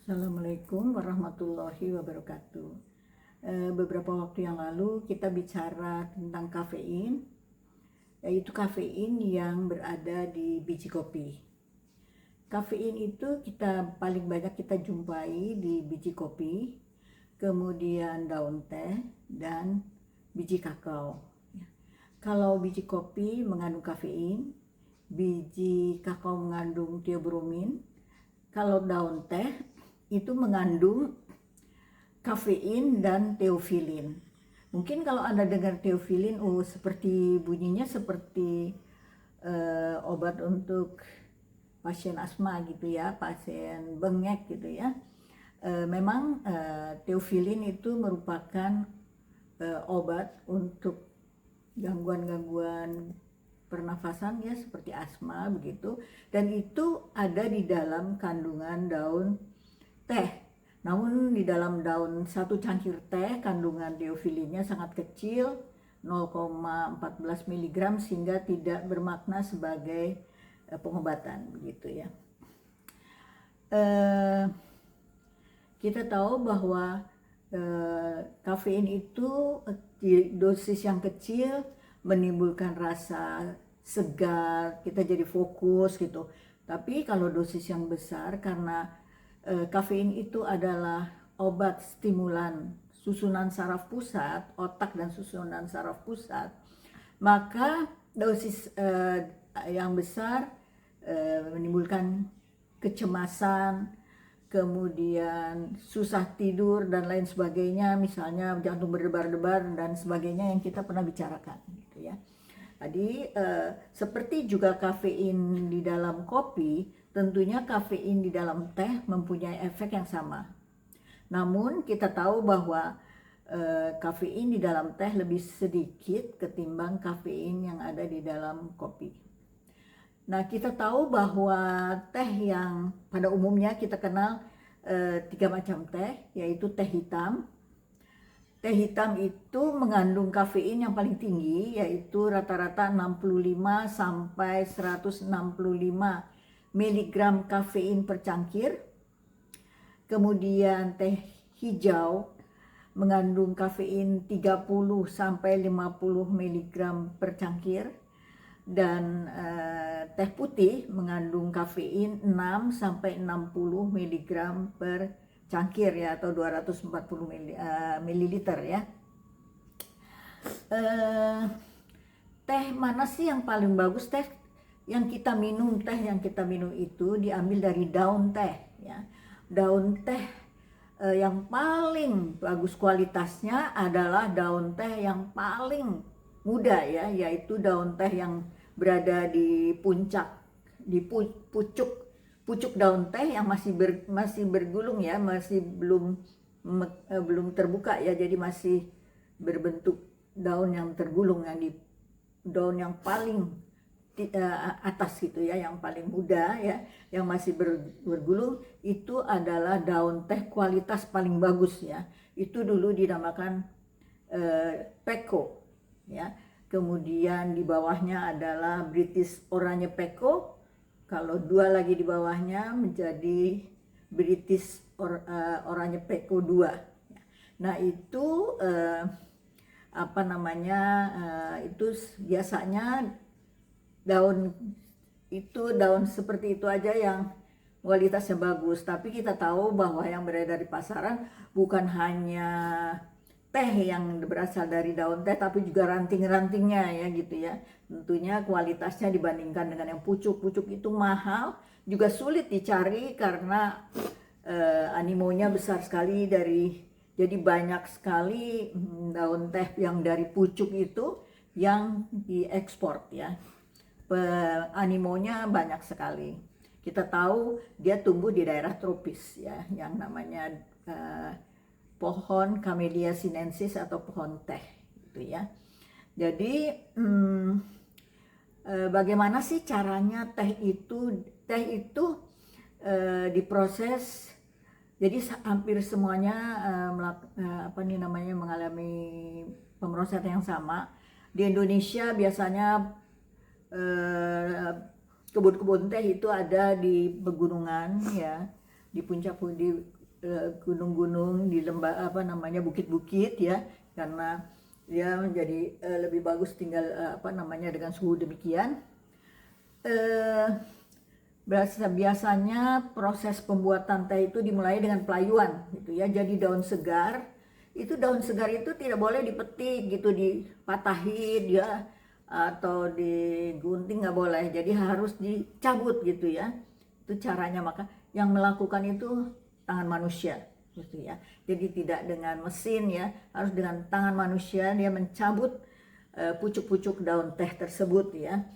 Assalamualaikum warahmatullahi wabarakatuh. Beberapa waktu yang lalu kita bicara tentang kafein, yaitu kafein yang berada di biji kopi. Kafein itu paling banyak kita jumpai di biji kopi, kemudian daun teh, dan biji kakao. Kalau biji kopi mengandung kafein, biji kakao mengandung theobromine, kalau daun teh itu mengandung kafein dan teofilin. Mungkin kalau Anda dengar teofilin, seperti bunyinya seperti obat untuk pasien asma gitu ya, pasien bengek gitu ya. Memang teofilin itu merupakan obat untuk gangguan-gangguan pernafasan ya, seperti asma begitu, dan itu ada di dalam kandungan daun teh. Namun di dalam daun satu cangkir teh kandungan teofilinnya sangat kecil, 0,14 mg, sehingga tidak bermakna sebagai pengobatan begitu ya. Kita tahu bahwa kafein itu di dosis yang kecil menimbulkan rasa segar, kita jadi fokus gitu. Tapi kalau dosis yang besar, karena kafein itu adalah obat stimulan susunan saraf pusat, otak dan susunan saraf pusat, maka dosis yang besar menimbulkan kecemasan, kemudian susah tidur dan lain sebagainya, misalnya jantung berdebar-debar dan sebagainya yang kita pernah bicarakan gitu ya. Jadi seperti juga kafein di dalam kopi, tentunya kafein di dalam teh mempunyai efek yang sama. Namun kita tahu bahwa kafein di dalam teh lebih sedikit ketimbang kafein yang ada di dalam kopi. Nah, kita tahu bahwa teh yang pada umumnya kita kenal 3 macam teh, yaitu teh hitam. Teh hitam itu mengandung kafein yang paling tinggi, yaitu rata-rata 65 sampai 165 mg kafein per cangkir. Kemudian teh hijau mengandung kafein 30 sampai 50 mg per cangkir. Dan teh putih mengandung kafein 6 sampai 60 mg per cangkir ya, atau 240 mililiter ya. Teh mana sih yang paling bagus? Teh yang kita minum itu diambil dari daun teh ya. Daun teh yang paling bagus kualitasnya adalah daun teh yang paling muda ya, yaitu daun teh yang berada di puncak, di pucuk daun teh yang masih bergulung ya, masih belum terbuka ya, jadi masih berbentuk daun yang tergulung, yang di daun yang paling atas gitu ya, yang paling muda ya, yang masih bergulung, itu adalah daun teh kualitas paling bagus ya. Itu dulu dinamakan Peko ya. Kemudian di bawahnya adalah British Oranye Peko. Kalau 2 lagi di bawahnya menjadi British Oranye Peko 2. Nah, itu itu biasanya daun seperti itu aja yang kualitasnya bagus. Tapi kita tahu bahwa yang beredar di pasaran bukan hanya teh yang berasal dari daun teh, tapi juga ranting-rantingnya ya gitu ya. Tentunya kualitasnya dibandingkan dengan yang pucuk itu mahal, juga sulit dicari karena animonya besar sekali, jadi banyak sekali daun teh yang dari pucuk itu yang diekspor ya. Animonya banyak sekali. Kita tahu dia tumbuh di daerah tropis ya, yang namanya pohon Camellia sinensis atau pohon teh gitu ya. Jadi bagaimana sih caranya teh itu diproses? Jadi hampir semuanya mengalami pemrosesan yang sama. Di Indonesia biasanya kebun-kebun teh itu ada di pegunungan ya, di gunung-gunung, di lembah apa namanya bukit-bukit ya, karena dia menjadi lebih bagus tinggal apa namanya dengan suhu demikian. Eh, Biasanya proses pembuatan teh itu dimulai dengan pelayuan gitu ya. Jadi daun segar itu tidak boleh dipetik gitu, dipatahin ya, atau digunting nggak boleh. Jadi harus dicabut gitu ya. Itu caranya, maka yang melakukan itu tangan manusia gitu ya. Jadi tidak dengan mesin ya, harus dengan tangan manusia dia mencabut pucuk-pucuk daun teh tersebut ya.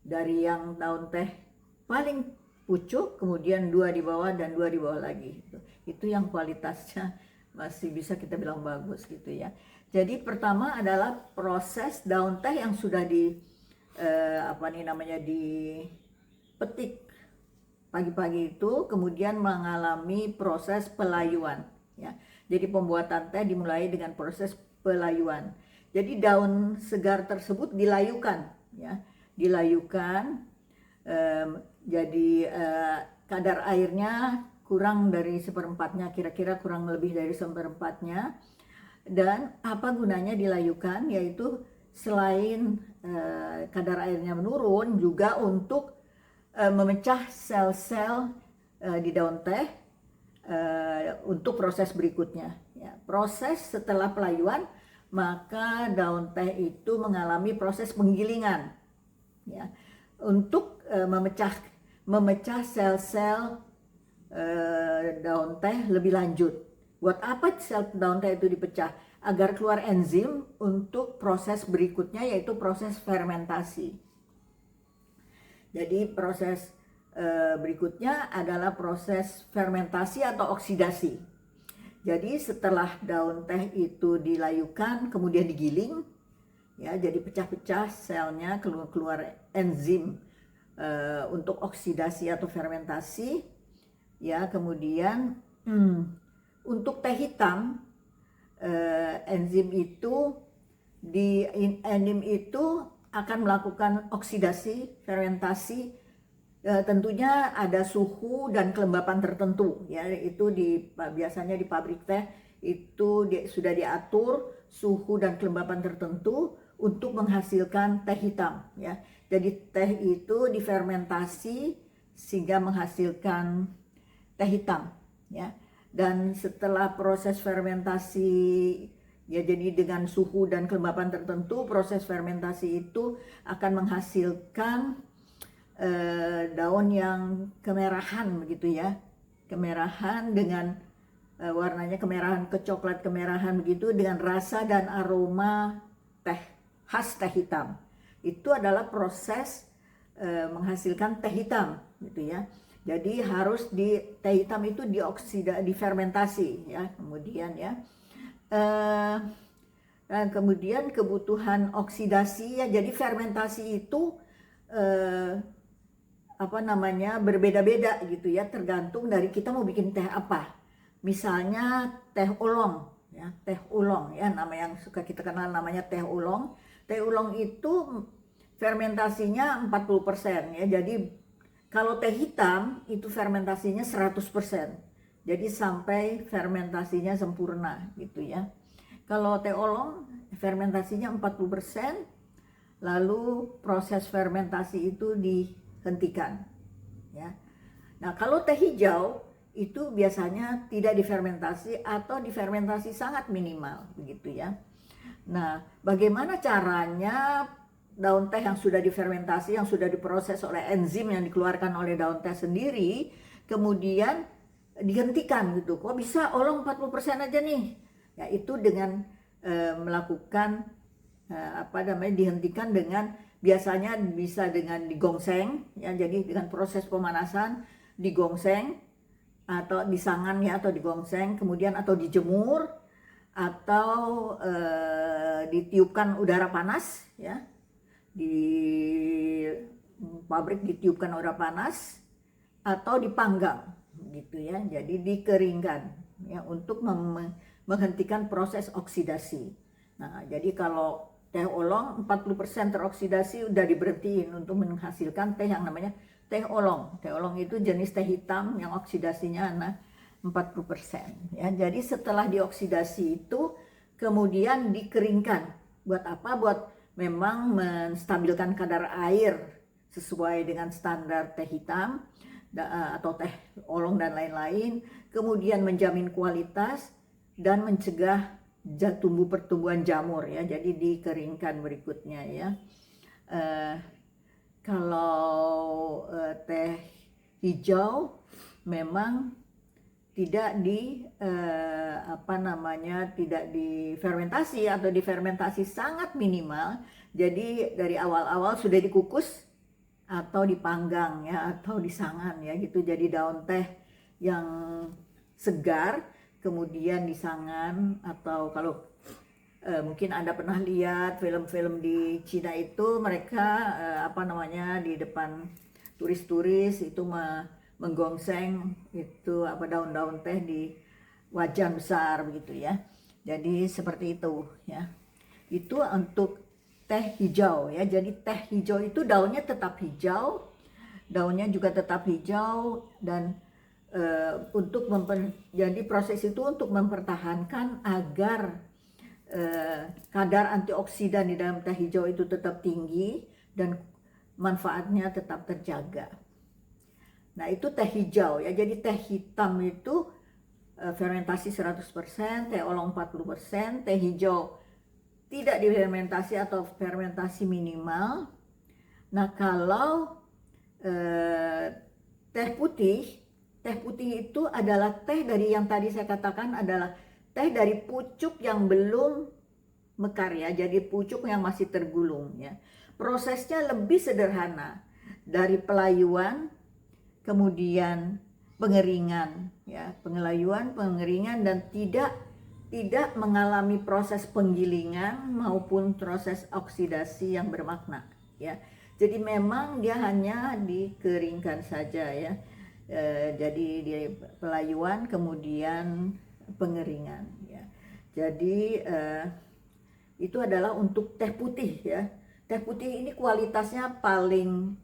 Dari yang daun teh paling pucuk, kemudian 2 di bawah dan 2 di bawah lagi. Itu yang kualitasnya masih bisa kita bilang bagus gitu ya. Jadi pertama adalah proses daun teh yang sudah dipetik pagi-pagi itu, kemudian mengalami proses pelayuan ya. Jadi pembuatan teh dimulai dengan proses pelayuan. Jadi daun segar tersebut dilayukan ya, jadi kadar airnya kurang dari seperempatnya, kira-kira kurang lebih dari seperempatnya. Dan apa gunanya dilayukan, yaitu selain kadar airnya menurun, juga untuk memecah sel-sel di daun teh untuk proses berikutnya ya. Proses setelah pelayuan, maka daun teh itu mengalami proses penggilingan ya, untuk memecah sel-sel daun teh lebih lanjut. Buat apa sel daun teh itu dipecah? Agar keluar enzim untuk proses berikutnya, yaitu proses fermentasi. Jadi proses berikutnya adalah proses fermentasi atau oksidasi. Jadi setelah daun teh itu dilayukan kemudian digiling ya, jadi pecah-pecah selnya, keluar enzim untuk oksidasi atau fermentasi ya. Kemudian untuk teh hitam, enzim itu akan melakukan oksidasi, fermentasi. Tentunya ada suhu dan kelembapan tertentu ya. Itu biasanya di pabrik teh itu sudah diatur suhu dan kelembapan tertentu untuk menghasilkan teh hitam ya. Jadi teh itu difermentasi sehingga menghasilkan teh hitam ya. Dan setelah proses fermentasi ya, jadi dengan suhu dan kelembapan tertentu, proses fermentasi itu akan menghasilkan daun yang kemerahan begitu ya, kemerahan dengan warnanya kemerahan kecoklat kemerahan begitu, dengan rasa dan aroma teh khas teh hitam. Itu adalah proses menghasilkan teh hitam gitu ya. Jadi harus teh hitam itu difermentasi ya, kemudian ya. Dan kemudian kebutuhan oksidasi ya, jadi fermentasi itu berbeda-beda gitu ya, tergantung dari kita mau bikin teh apa. Misalnya teh oolong ya, nama yang suka kita kenal namanya teh oolong. Teh oolong itu fermentasinya 40% ya. Jadi kalau teh hitam itu fermentasinya 100%. Jadi sampai fermentasinya sempurna gitu ya. Kalau teh oolong fermentasinya 40%, lalu proses fermentasi itu dihentikan ya. Nah, kalau teh hijau itu biasanya tidak difermentasi atau difermentasi sangat minimal begitu ya. Nah, bagaimana caranya daun teh yang sudah difermentasi, yang sudah diproses oleh enzim yang dikeluarkan oleh daun teh sendiri, kemudian dihentikan gitu. Kok bisa oolong 40% aja nih? Ya, itu dengan melakukan dihentikan dengan, biasanya bisa dengan digongseng ya. Jadi dengan proses pemanasan digongseng atau disangan ya, atau digongseng, kemudian atau dijemur atau ditiupkan udara panas ya. Di pabrik ditiupkan udara panas atau dipanggang gitu ya. Jadi dikeringkan ya, untuk menghentikan proses oksidasi. Nah, jadi kalau teh oolong 40% teroksidasi udah diberhentiin untuk menghasilkan teh yang namanya teh oolong. Teh oolong itu jenis teh hitam yang oksidasinya 40% ya. Jadi setelah dioksidasi itu kemudian dikeringkan. Buat apa? Buat memang menstabilkan kadar air sesuai dengan standar teh hitam atau teh oolong dan lain-lain, kemudian menjamin kualitas dan mencegah tumbuh pertumbuhan jamur ya. Jadi dikeringkan berikutnya ya. Kalau teh hijau memang tidak tidak difermentasi atau difermentasi sangat minimal. Jadi dari awal-awal sudah dikukus atau dipanggang ya, atau disangan ya gitu. Jadi daun teh yang segar kemudian disangan, atau kalau mungkin Anda pernah lihat film-film di Cina itu, mereka di depan turis-turis itu menggongseng itu daun-daun teh di wajan besar begitu ya. Jadi seperti itu ya. Itu untuk teh hijau ya. Jadi teh hijau itu daunnya tetap hijau, daunnya juga tetap hijau, dan jadi proses itu untuk mempertahankan agar kadar antioksidan di dalam teh hijau itu tetap tinggi dan manfaatnya tetap terjaga. Nah itu teh hijau ya. Jadi teh hitam itu fermentasi 100%, teh oolong 40%, teh hijau tidak difermentasi atau fermentasi minimal. Nah kalau teh putih itu adalah teh dari yang tadi saya katakan, adalah teh dari pucuk yang belum mekar ya. Jadi pucuk yang masih tergulung ya. Prosesnya lebih sederhana, dari pelayuan kemudian pengeringan ya, pengeringan dan tidak mengalami proses penggilingan maupun proses oksidasi yang bermakna ya. Jadi memang dia hanya dikeringkan saja ya. Jadi di pelayuan kemudian pengeringan ya. Jadi itu adalah untuk teh putih ya. Teh putih ini kualitasnya paling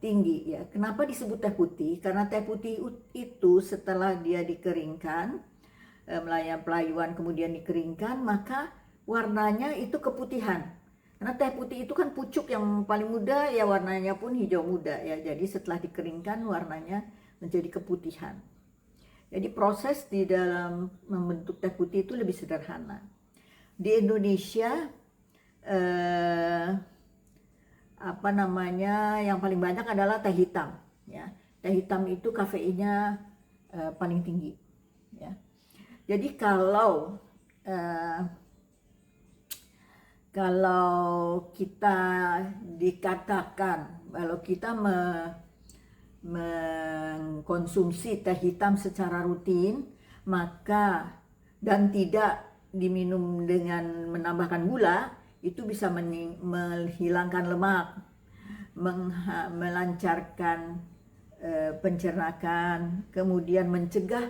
tinggi ya. Kenapa disebut teh putih? Karena teh putih itu setelah dia dikeringkan, melayang pelayuan kemudian dikeringkan, maka warnanya itu keputihan. Karena teh putih itu kan pucuk yang paling muda ya, warnanya pun hijau muda ya. Jadi setelah dikeringkan warnanya menjadi keputihan. Jadi proses di dalam membentuk teh putih itu lebih sederhana. Di Indonesia yang paling banyak adalah teh hitam ya. Teh hitam itu kafeinnya paling tinggi ya. Jadi kalau kita dikatakan kalau kita mengkonsumsi teh hitam secara rutin, maka dan tidak diminum dengan menambahkan gula, itu bisa menghilangkan lemak, melancarkan pencernaan, kemudian mencegah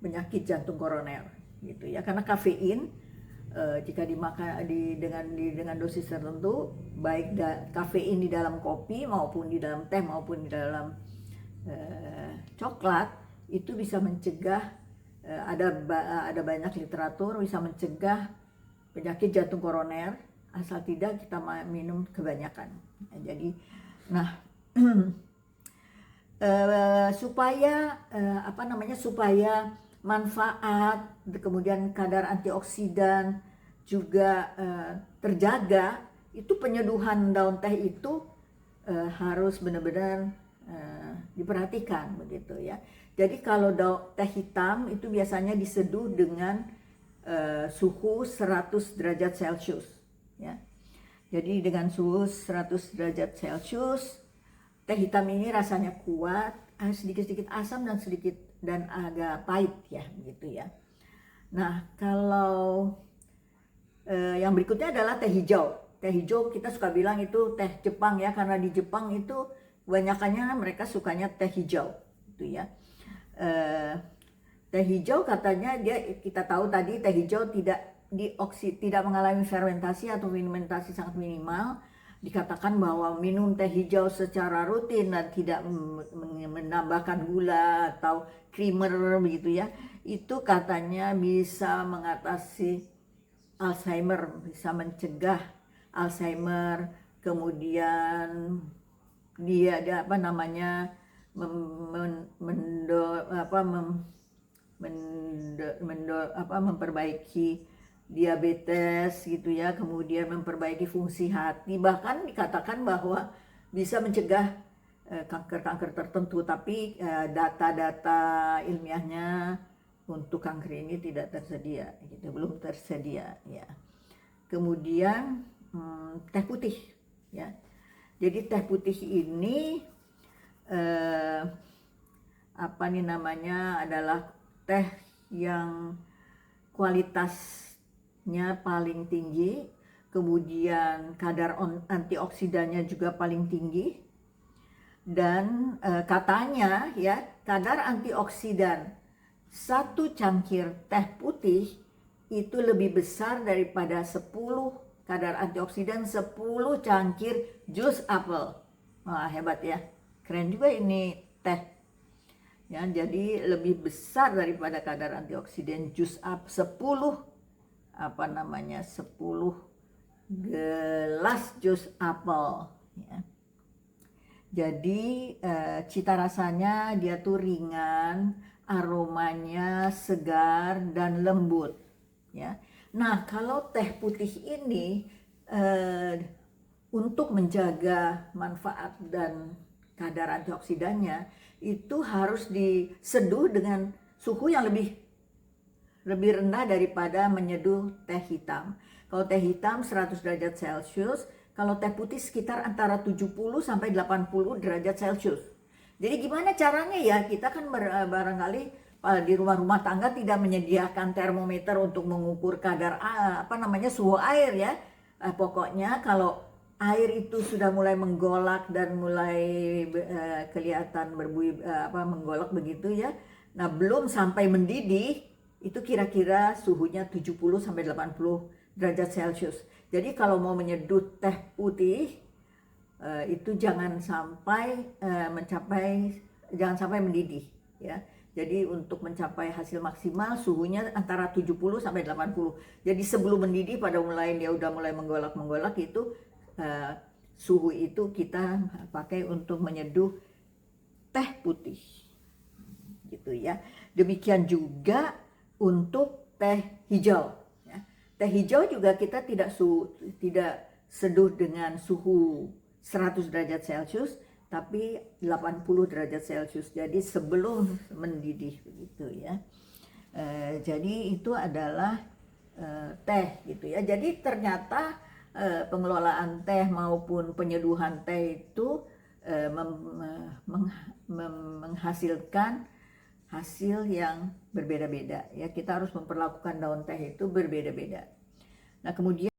penyakit jantung koroner gitu ya. Karena kafein jika dimakan dengan dosis tertentu, baik kafein di dalam kopi maupun di dalam teh maupun di dalam coklat, itu bisa mencegah, ada banyak literatur bisa mencegah penyakit jantung koroner asal tidak kita minum kebanyakan. Jadi supaya manfaat kemudian kadar antioksidan juga terjaga, itu penyeduhan daun teh itu harus benar-benar diperhatikan begitu ya. Jadi kalau teh hitam itu biasanya diseduh dengan suhu 100 derajat Celcius ya. Jadi dengan suhu 100 derajat Celcius, teh hitam ini rasanya kuat, sedikit-sedikit asam dan agak pahit ya gitu ya. Nah kalau yang berikutnya adalah teh hijau. Teh hijau kita suka bilang itu teh Jepang ya, karena di Jepang itu kebanyakannya mereka sukanya teh hijau gitu ya. Teh hijau katanya kita tahu tadi teh hijau tidak mengalami fermentasi atau fermentasi sangat minimal, dikatakan bahwa minum teh hijau secara rutin dan tidak menambahkan gula atau creamer begitu ya, itu katanya bisa mengatasi Alzheimer, bisa mencegah Alzheimer, kemudian dia ada apa namanya memperbaiki diabetes gitu ya, kemudian memperbaiki fungsi hati, bahkan dikatakan bahwa bisa mencegah kanker-kanker tertentu, tapi data-data ilmiahnya untuk kanker ini tidak tersedia gitu, belum tersedia ya. Kemudian teh putih ya. Jadi teh putih ini apa nih namanya adalah teh yang kualitasnya paling tinggi, kemudian kadar antioksidannya juga paling tinggi, dan katanya ya kadar antioksidan satu cangkir teh putih itu lebih besar daripada 10 kadar antioksidan 10 cangkir jus apel. Wah, hebat ya, keren juga ini teh ya. Jadi lebih besar daripada kadar antioksidan jus apel 10 gelas jus apel ya. Jadi cita rasanya dia tuh ringan, aromanya segar dan lembut ya. Nah, kalau teh putih ini untuk menjaga manfaat dan kadar antioksidannya itu harus diseduh dengan suhu yang lebih rendah daripada menyeduh teh hitam. Kalau teh hitam 100 derajat Celcius, kalau teh putih sekitar antara 70 sampai 80 derajat Celcius. Jadi gimana caranya ya? Kita kan barangkali di rumah-rumah tangga tidak menyediakan termometer untuk mengukur kadar suhu air ya. Pokoknya kalau air itu sudah mulai menggolak dan mulai kelihatan berbuih menggolak begitu ya. Nah, belum sampai mendidih, itu kira-kira suhunya 70 sampai 80 derajat Celcius. Jadi kalau mau menyeduh teh putih itu jangan sampai mendidih ya. Jadi untuk mencapai hasil maksimal suhunya antara 70 sampai 80. Jadi sebelum mendidih pada dia udah mulai menggolak itu suhu itu kita pakai untuk menyeduh teh putih gitu ya. Demikian juga untuk teh hijau ya. Teh hijau juga kita tidak seduh dengan suhu 100 derajat Celcius, tapi 80 derajat Celcius. Jadi sebelum mendidih begitu ya. Jadi itu adalah teh gitu ya. Jadi ternyata pengelolaan teh maupun penyeduhan teh itu menghasilkan hasil yang berbeda-beda ya. Kita harus memperlakukan daun teh itu berbeda-beda. Nah, kemudian